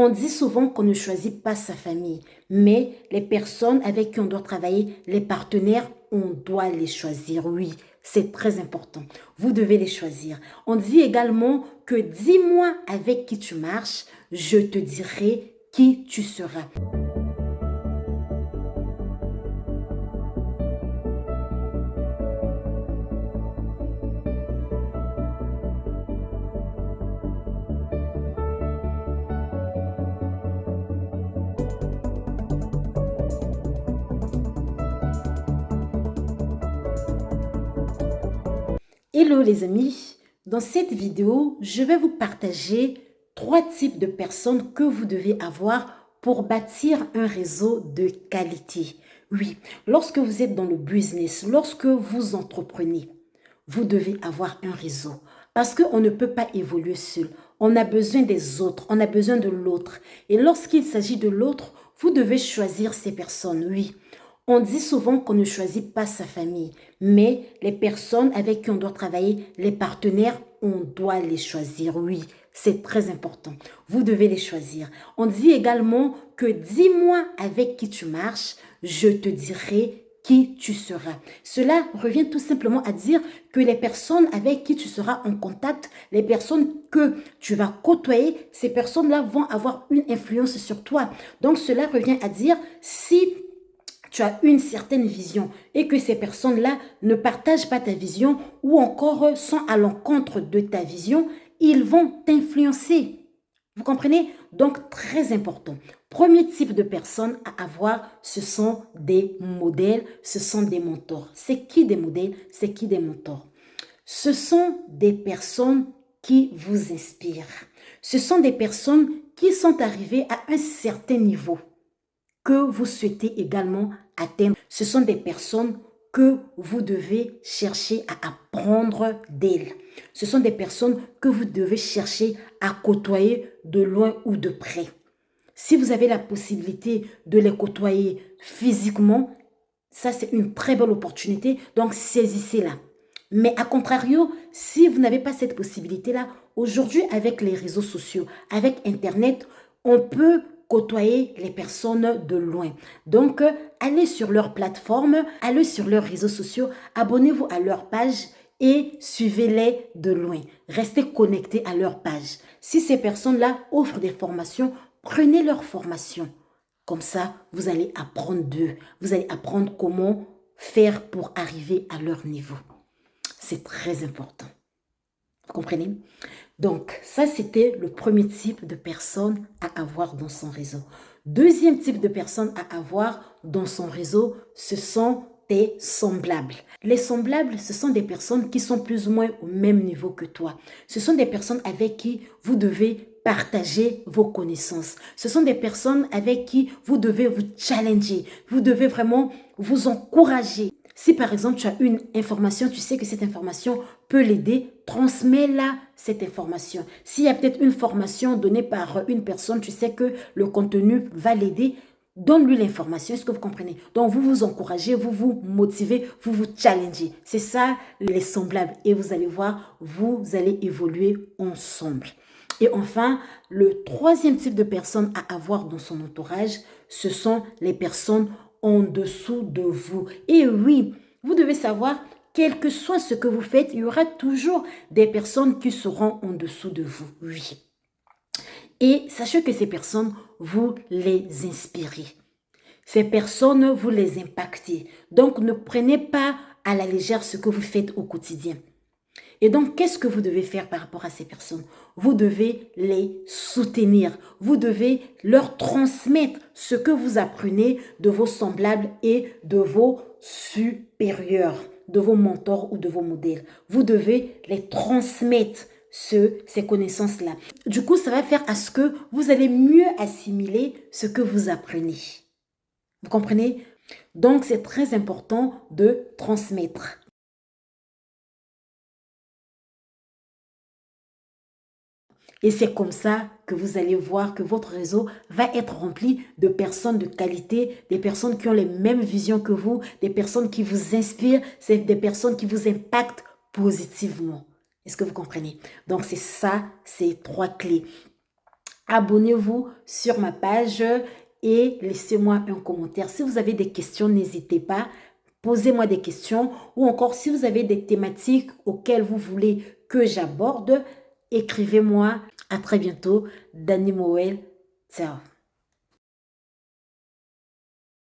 On dit souvent qu'on ne choisit pas sa famille, mais les personnes avec qui on doit travailler, les partenaires, on doit les choisir. Oui, c'est très important. Vous devez les choisir. On dit également que dis-moi avec qui tu marches, je te dirai qui tu seras. Hello les amis, dans cette vidéo, je vais vous partager 3 types de personnes que vous devez avoir pour bâtir un réseau de qualité. Oui, lorsque vous êtes dans le business, lorsque vous entreprenez, vous devez avoir un réseau parce qu'on ne peut pas évoluer seul. On a besoin des autres, on a besoin de l'autre. Et lorsqu'il s'agit de l'autre, vous devez choisir ces personnes, oui. On dit souvent qu'on ne choisit pas sa famille, mais les personnes avec qui on doit travailler, les partenaires, on doit les choisir, oui. C'est très important. Vous devez les choisir. On dit également que dis-moi avec qui tu marches, je te dirai qui tu seras. Cela revient tout simplement à dire que les personnes avec qui tu seras en contact, les personnes que tu vas côtoyer, ces personnes-là vont avoir une influence sur toi. Donc cela revient à dire si tu as une certaine vision et que ces personnes-là ne partagent pas ta vision ou encore sont à l'encontre de ta vision, ils vont t'influencer. Vous comprenez? Donc, très important. Premier type de personnes à avoir, ce sont des modèles, ce sont des mentors. C'est qui des modèles? C'est qui des mentors? Ce sont des personnes qui vous inspirent. Ce sont des personnes qui sont arrivées à un certain niveau que vous souhaitez également atteindre. Ce sont des personnes que vous devez chercher à apprendre d'elles. Ce sont des personnes que vous devez chercher à côtoyer de loin ou de près. Si vous avez la possibilité de les côtoyer physiquement, ça c'est une très belle opportunité, donc saisissez-la. Mais à contrario, si vous n'avez pas cette possibilité-là, aujourd'hui avec les réseaux sociaux, avec Internet, on peut côtoyer les personnes de loin. Donc, allez sur leur plateforme, allez sur leurs réseaux sociaux, abonnez-vous à leur page et suivez-les de loin. Restez connectés à leur page. Si ces personnes-là offrent des formations, prenez leurs formations. Comme ça, vous allez apprendre d'eux. Vous allez apprendre comment faire pour arriver à leur niveau. C'est très important. Vous comprenez? Donc, ça, c'était le premier type de personne à avoir dans son réseau. Deuxième type de personne à avoir dans son réseau, ce sont tes semblables. Les semblables, ce sont des personnes qui sont plus ou moins au même niveau que toi. Ce sont des personnes avec qui vous devez partager vos connaissances. Ce sont des personnes avec qui vous devez vous challenger. Vous devez vraiment vous encourager. Si par exemple tu as une information, tu sais que cette information peut l'aider, transmets-la cette information. S'il y a peut-être une formation donnée par une personne, tu sais que le contenu va l'aider, donne-lui l'information. Est-ce que vous comprenez? Donc vous vous encouragez, vous vous motivez, vous vous challengez. C'est ça les semblables. Et vous allez voir, vous allez évoluer ensemble. Et enfin, le troisième type de personnes à avoir dans son entourage, ce sont les personnes en dessous de vous. Et oui, vous devez savoir, quel que soit ce que vous faites, il y aura toujours des personnes qui seront en dessous de vous. Oui. Et sachez que ces personnes, vous les inspirez. Ces personnes, vous les impactez. Donc, ne prenez pas à la légère ce que vous faites au quotidien. Et donc, qu'est-ce que vous devez faire par rapport à ces personnes? Vous devez les soutenir. Vous devez leur transmettre ce que vous apprenez de vos semblables et de vos supérieurs, de vos mentors ou de vos modèles. Vous devez les transmettre ces connaissances-là. Du coup, ça va faire à ce que vous allez mieux assimiler ce que vous apprenez. Vous comprenez? Donc, c'est très important de transmettre. Et c'est comme ça que vous allez voir que votre réseau va être rempli de personnes de qualité, des personnes qui ont les mêmes visions que vous, des personnes qui vous inspirent, c'est des personnes qui vous impactent positivement. Est-ce que vous comprenez? Donc c'est ça, ces 3 clés. abonnez-vous sur ma page et laissez-moi un commentaire. Si vous avez des questions, n'hésitez pas. Posez-moi des questions ou encore si vous avez des thématiques auxquelles vous voulez que j'aborde, écrivez-moi. À très bientôt. Dani Moël. Ciao.